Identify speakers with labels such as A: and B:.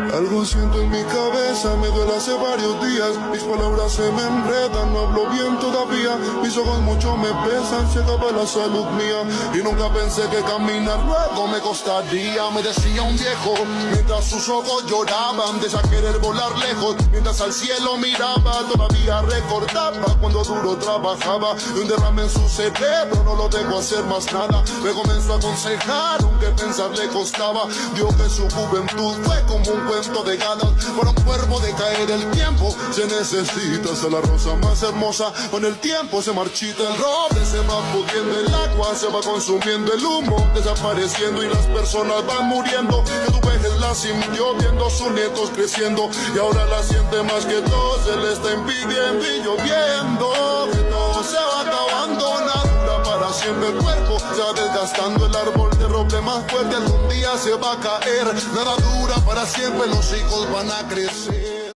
A: Algo siento en mi cabeza, me duele hace varios días. Mis palabras se me enredan, no hablo bien todavía. Mis ojos mucho me pesan, se acaba la salud mía. Y nunca pensé que caminar luego me costaría. Me decía un viejo, mientras sus ojos lloraban, de ya querer volar lejos. Mientras al cielo miraba, todavía recordaba cuando duro trabajaba. Y un derrame en su cerebro, no lo dejó hacer más nada. Me comenzó a aconsejar, aunque pensar le costaba. Dijo que su juventud fue como un cuento de ganas. Para un cuervo de caer el tiempo se necesita. Hasta la rosa más hermosa con el tiempo se marchita. El roble se va pudriendo, el agua se va consumiendo, el humo desapareciendo y las personas van muriendo. Que tu vejez la sintió viendo a sus nietos creciendo y ahora la siente más que todo, se le está impidiendo y lloviendo. Que todo se va acabando, nada dura para siempre, el cuerpo se va desgastando, el árbol de roble más fuerte algún día se va a caer. Nada dura para siempre, los hijos van a crecer.